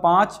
5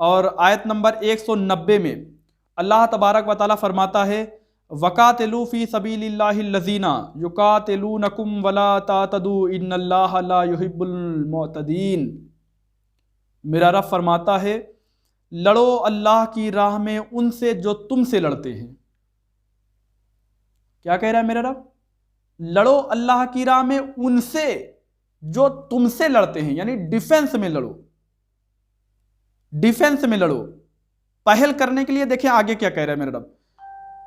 اور آیت نمبر 190 میں اللہ تبارک و تعالیٰ فرماتا ہے وَقَاتِلُوا فِي سَبِيلِ اللَّهِ الَّذِينَ يُقَاتِلُونَكُمْ وَلَا تَعْتَدُوا إِنَّ اللَّهَ لَا يُحِبُّ الْمُعْتَدِينَ۔ میرا رب فرماتا ہے لڑو اللہ کی راہ میں ان سے جو تم سے لڑتے ہیں۔ کیا کہہ رہا ہے میرا رب؟ لڑو اللہ کی راہ میں ان سے جو تم سے لڑتے ہیں، یعنی ڈیفنس میں لڑو، ڈیفنس میں لڑو۔ پہل کرنے کے لیے دیکھیں آگے کیا کہہ رہا ہے میرا رب،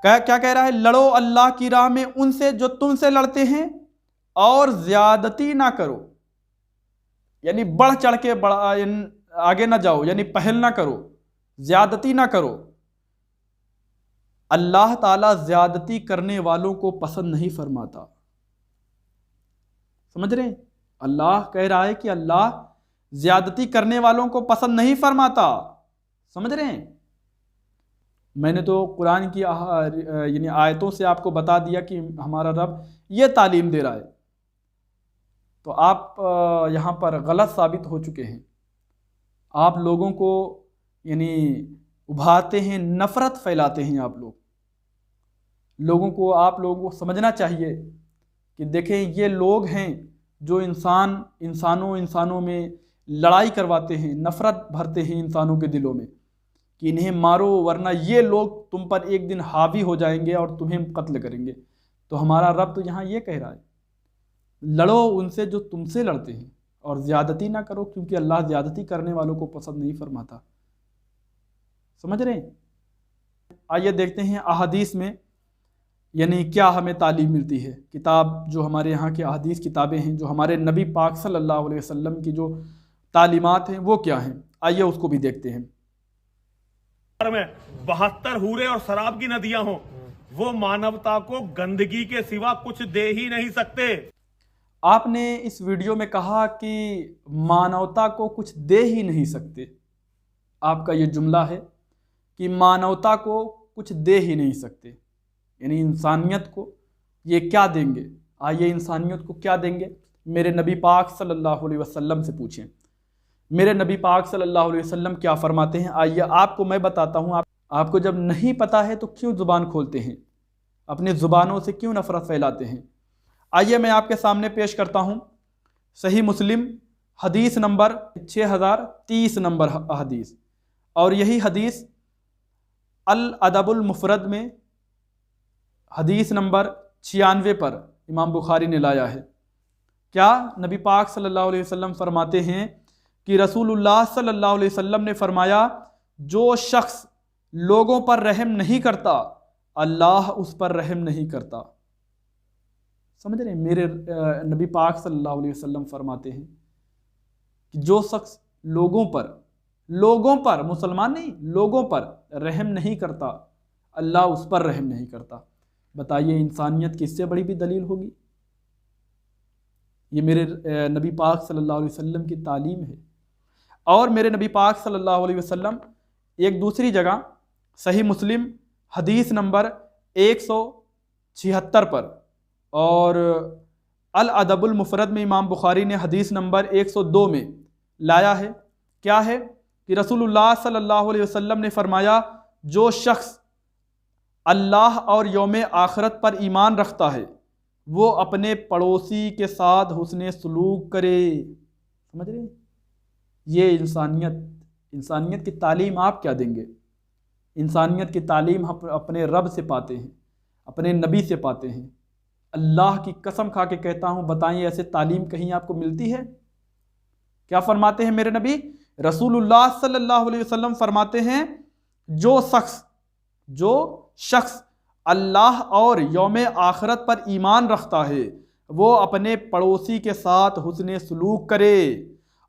کیا کہہ رہا ہے؟ لڑو اللہ کی راہ میں ان سے جو تم سے لڑتے ہیں اور زیادتی نہ کرو، یعنی بڑھ چڑھ کے آگے نہ جاؤ، یعنی پہل نہ کرو، زیادتی نہ کرو۔ اللہ تعالیٰ زیادتی کرنے والوں کو پسند نہیں فرماتا۔ سمجھ رہے ہیں؟ اللہ کہہ رہا ہے کہ اللہ زیادتی کرنے والوں کو پسند نہیں فرماتا۔ سمجھ رہے ہیں؟ میں نے تو قرآن کی یعنی آیتوں سے آپ کو بتا دیا کہ ہمارا رب یہ تعلیم دے رہا ہے، تو آپ یہاں پر غلط ثابت ہو چکے ہیں۔ آپ لوگوں کو یعنی ابھارتے ہیں، نفرت پھیلاتے ہیں۔ آپ لوگوں کو سمجھنا چاہیے کہ دیکھیں یہ لوگ ہیں جو انسانوں میں لڑائی کرواتے ہیں، نفرت بھرتے ہیں انسانوں کے دلوں میں کہ انہیں مارو ورنہ یہ لوگ تم پر ایک دن حاوی ہو جائیں گے اور تمہیں قتل کریں گے۔ تو ہمارا رب تو یہاں یہ کہہ رہا ہے لڑو ان سے جو تم سے لڑتے ہیں اور زیادتی نہ کرو، کیونکہ اللہ زیادتی کرنے والوں کو پسند نہیں فرماتا۔ سمجھ رہے ہیں؟ آئیے دیکھتے ہیں احادیث میں یعنی کیا ہمیں تعلیم ملتی ہے۔ کتاب جو ہمارے یہاں کے احادیث کتابیں ہیں، جو ہمارے نبی پاک صلی اللہ علیہ وسلم کی جو تعلیمات ہیں وہ کیا ہیں، آئیے اس کو بھی دیکھتے ہیں۔ میں 72 حوریں اور شراب کی ندیاں ہوں، وہ مانوتا کو گندگی کے سوا کچھ دے ہی نہیں سکتے۔ آپ نے اس ویڈیو میں کہا کہ مانوتا کو کچھ دے ہی نہیں سکتے۔ آپ کا یہ جملہ ہے کہ مانوتا کو کچھ دے ہی نہیں سکتے، یعنی انسانیت کو یہ کیا دیں گے؟ آئیے انسانیت کو کیا دیں گے؟ میرے نبی پاک صلی اللہ علیہ وسلم سے پوچھیں۔ میرے نبی پاک صلی اللہ علیہ وسلم کیا فرماتے ہیں؟ آئیے آپ کو میں بتاتا ہوں۔ آپ کو جب نہیں پتا ہے تو کیوں زبان کھولتے ہیں؟ اپنی زبانوں سے کیوں نفرت پھیلاتے ہیں؟ آئیے میں آپ کے سامنے پیش کرتا ہوں صحیح مسلم حدیث نمبر 6030 نمبر حدیث، اور یہی حدیث الادب المفرد میں حدیث نمبر 96 پر امام بخاری نے لایا ہے۔ کیا نبی پاک صلی اللہ علیہ وسلم فرماتے ہیں کہ رسول اللہ صلی اللہ علیہ وسلم نے فرمایا جو شخص لوگوں پر رحم نہیں کرتا اللہ اس پر رحم نہیں کرتا۔ سمجھ رہے ہیں؟ میرے نبی پاک صلی اللہ علیہ وسلم فرماتے ہیں کہ جو شخص لوگوں پر مسلمان نہیں، لوگوں پر رحم نہیں کرتا اللہ اس پر رحم نہیں کرتا۔ بتائیے انسانیت کی اس سے بڑی بھی دلیل ہوگی؟ یہ میرے نبی پاک صلی اللہ علیہ وسلم کی تعلیم ہے۔ اور میرے نبی پاک صلی اللہ علیہ وسلم ایک دوسری جگہ صحیح مسلم حدیث نمبر 176 پر اور الادب المفرد میں امام بخاری نے حدیث نمبر 102 میں لایا ہے۔ کیا ہے کہ رسول اللہ صلی اللہ علیہ وسلم نے فرمایا جو شخص اللہ اور یوم آخرت پر ایمان رکھتا ہے وہ اپنے پڑوسی کے ساتھ حسن سلوک کرے۔ سمجھ رہے ہیں؟ یہ انسانیت کی تعلیم آپ کیا دیں گے؟ انسانیت کی تعلیم ہم اپنے رب سے پاتے ہیں، اپنے نبی سے پاتے ہیں۔ اللہ کی قسم کھا کے کہتا ہوں، بتائیں ایسے تعلیم کہیں آپ کو ملتی ہے؟ کیا فرماتے ہیں میرے نبی؟ رسول اللہ صلی اللہ علیہ وسلم فرماتے ہیں جو شخص اللہ اور یوم آخرت پر ایمان رکھتا ہے وہ اپنے پڑوسی کے ساتھ حسن سلوک کرے،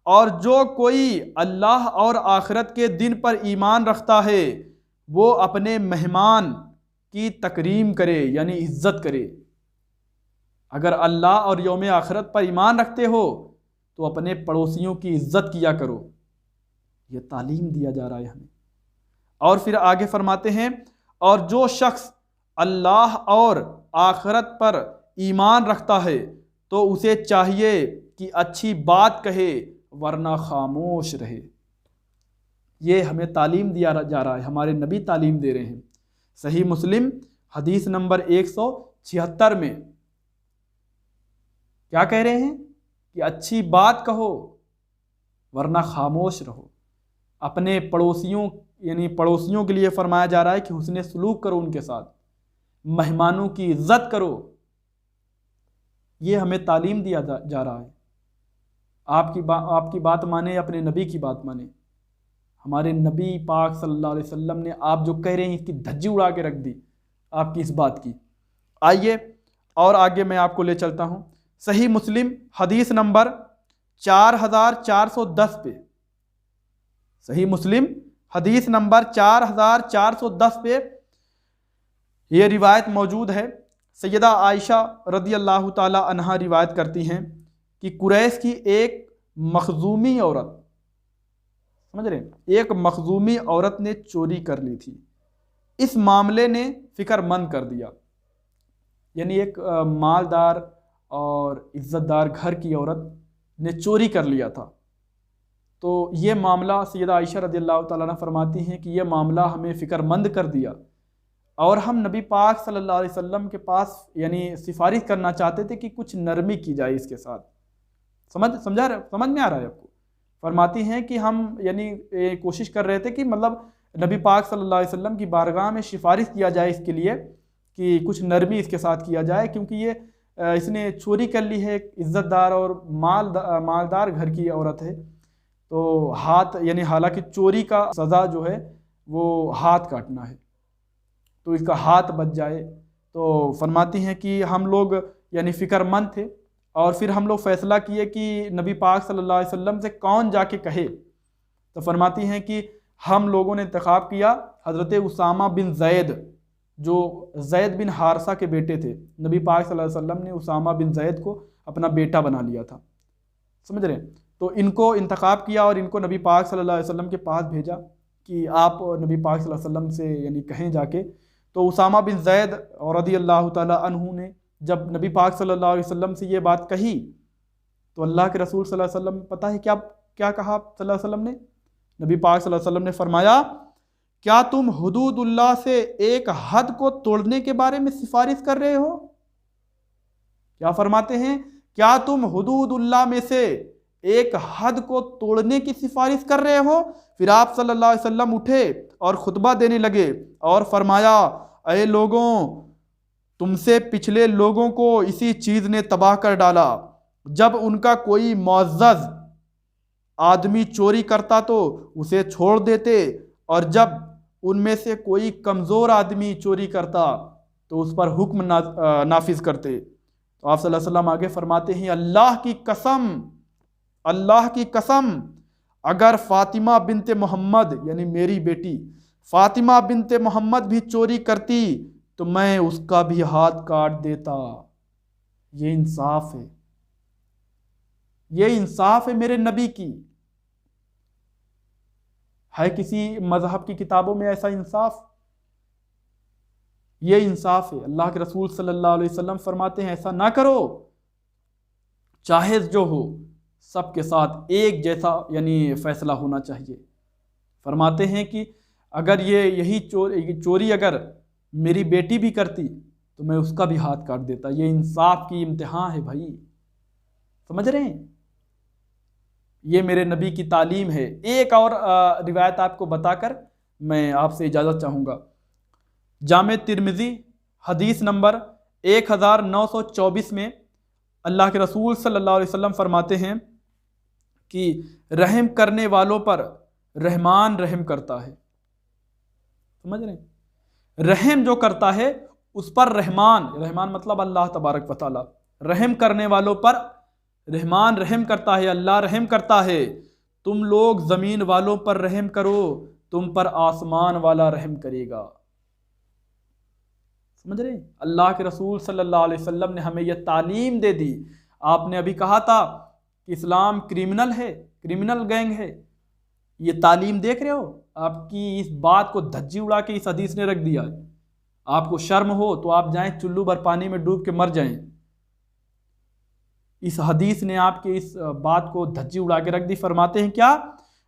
اور جو کوئی اللہ اور آخرت کے دن پر ایمان رکھتا ہے وہ اپنے مہمان کی تکریم کرے، یعنی عزت کرے۔ اگر اللہ اور یوم آخرت پر ایمان رکھتے ہو تو اپنے پڑوسیوں کی عزت کیا کرو۔ یہ تعلیم دیا جا رہا ہے ہمیں۔ اور پھر آگے فرماتے ہیں اور جو شخص اللہ اور آخرت پر ایمان رکھتا ہے تو اسے چاہیے کہ اچھی بات کہے ورنہ خاموش رہے۔ یہ ہمیں تعلیم دیا جا رہا ہے، ہمارے نبی تعلیم دے رہے ہیں۔ صحیح مسلم حدیث نمبر 176 میں کیا کہہ رہے ہیں کہ اچھی بات کہو ورنہ خاموش رہو۔ اپنے پڑوسیوں یعنی پڑوسیوں کے لیے فرمایا جا رہا ہے کہ حسن سلوک کرو ان کے ساتھ، مہمانوں کی عزت کرو، یہ ہمیں تعلیم دیا جا رہا ہے۔ آپ کی بات مانیں، اپنے نبی کی بات مانیں۔ ہمارے نبی پاک صلی اللہ علیہ وسلم نے آپ جو کہہ رہے ہیں اس کی دھجی اڑا کے رکھ دی آپ کی اس بات کی۔ آئیے اور آگے میں آپ کو لے چلتا ہوں صحیح مسلم حدیث نمبر 4410 پہ۔ صحیح مسلم حدیث نمبر 4410 پہ یہ روایت موجود ہے۔ سیدہ عائشہ رضی اللہ تعالی عنہا روایت کرتی ہیں کہ قریش کی ایک مخزومی عورت، سمجھ رہے ہیں، ایک مخزومی عورت نے چوری کر لی تھی۔ اس معاملے نے فکر مند کر دیا، یعنی ایک مالدار اور عزت دار گھر کی عورت نے چوری کر لیا تھا۔ تو یہ معاملہ سیدہ عائشہ رضی اللہ تعالیٰ عنہ فرماتی ہیں کہ یہ معاملہ ہمیں فکر مند کر دیا، اور ہم نبی پاک صلی اللہ علیہ وسلم کے پاس یعنی سفارش کرنا چاہتے تھے کہ کچھ نرمی کی جائے اس کے ساتھ۔ سمجھ میں آ رہا ہے آپ کو؟ فرماتی ہیں کہ ہم یعنی کوشش کر رہے تھے کہ مطلب نبی پاک صلی اللہ علیہ وسلم کی بارگاہ میں سفارش کیا جائے اس کے لیے کہ کچھ نرمی اس کے ساتھ کیا جائے، کیونکہ یہ اس نے چوری کر لی ہے، عزت دار اور مالدار گھر کی عورت ہے، تو ہاتھ یعنی حالانکہ چوری کا سزا جو ہے وہ ہاتھ کاٹنا ہے، تو اس کا ہاتھ بچ جائے۔ تو فرماتی ہیں کہ ہم لوگ یعنی فکر مند تھے، اور پھر ہم لوگ فیصلہ کیے کہ نبی پاک صلی اللہ علیہ وسلم سے کون جا کے کہے۔ تو فرماتی ہیں کہ ہم لوگوں نے انتخاب کیا حضرت اسامہ بن زید، جو زید بن حارثہ کے بیٹے تھے۔ نبی پاک صلی اللہ علیہ وسلم نے اسامہ بن زید کو اپنا بیٹا بنا لیا تھا، سمجھ رہے ہیں؟ تو ان کو انتخاب کیا اور ان کو نبی پاک صلی اللہ علیہ وسلم کے پاس بھیجا کہ آپ نبی پاک صلی اللہ علیہ وسلم سے یعنی کہیں جا کے۔ تو اسامہ بن زید رضی اللہ تعالیٰ عنہ نے جب نبی پاک صلی اللہ علیہ وسلم سے یہ بات کہی تو اللہ کے رسول صلی اللہ علیہ وسلم پتہ ہے کیا کہا صلی اللہ علیہ وسلم نے؟ نبی پاک صلی اللہ علیہ وسلم نے فرمایا، کیا تم حدود اللہ سے ایک حد کو توڑنے کے بارے میں سفارش کر رہے ہو؟ کیا فرماتے ہیں؟ کیا تم حدود اللہ میں سے ایک حد کو توڑنے کی سفارش کر رہے ہو؟ پھر آپ صلی اللہ علیہ وسلم اٹھے اور خطبہ دینے لگے اور فرمایا، اے لوگوں، تم سے پچھلے لوگوں کو اسی چیز نے تباہ کر ڈالا، جب ان کا کوئی معزز آدمی چوری کرتا تو اسے چھوڑ دیتے، اور جب ان میں سے کوئی کمزور آدمی چوری کرتا تو اس پر حکم نافذ کرتے۔ تو آپ صلی اللہ علیہ وسلم آگے فرماتے ہیں، اللہ کی قسم اگر فاطمہ بنت محمد یعنی میری بیٹی فاطمہ بنت محمد بھی چوری کرتی تو میں اس کا بھی ہاتھ کاٹ دیتا۔ یہ انصاف ہے، یہ انصاف ہے میرے نبی کی۔ ہے کسی مذہب کی کتابوں میں ایسا انصاف؟ یہ انصاف ہے۔ اللہ کے رسول صلی اللہ علیہ وسلم فرماتے ہیں ایسا نہ کرو، چاہے جو ہو سب کے ساتھ ایک جیسا یعنی فیصلہ ہونا چاہیے۔ فرماتے ہیں کہ اگر یہی چوری اگر میری بیٹی بھی کرتی تو میں اس کا بھی ہاتھ کاٹ دیتا۔ یہ انصاف کی امتحان ہے بھائی، سمجھ رہے ہیں؟ یہ میرے نبی کی تعلیم ہے۔ ایک اور روایت آپ کو بتا کر میں آپ سے اجازت چاہوں گا۔ جامع ترمذی حدیث نمبر 1924 میں اللہ کے رسول صلی اللہ علیہ وسلم فرماتے ہیں کہ رحم کرنے والوں پر رحمان رحم کرتا ہے، سمجھ رہے ہیں؟ رحم جو کرتا ہے اس پر رحمان مطلب اللہ تبارک و تعالی، رحم کرنے والوں پر رحمان رحم کرتا ہے، اللہ رحم کرتا ہے۔ تم لوگ زمین والوں پر رحم کرو، تم پر آسمان والا رحم کرے گا، سمجھ رہے ہیں؟ اللہ کے رسول صلی اللہ علیہ وسلم نے ہمیں یہ تعلیم دے دی۔ آپ نے ابھی کہا تھا کہ اسلام کرمنل ہے، کرمنل گینگ ہے، یہ تعلیم دیکھ رہے ہو؟ آپ کی اس بات کو دھجی اڑا کے اس حدیث نے رکھ دیا ہے۔ آپ کو شرم ہو تو آپ جائیں چلو بھر پانی میں ڈوب کے مر جائیں۔ اس حدیث نے آپ کے اس بات کو دھجی اڑا کے رکھ دی۔ فرماتے ہیں کیا؟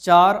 4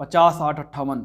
50-8-58,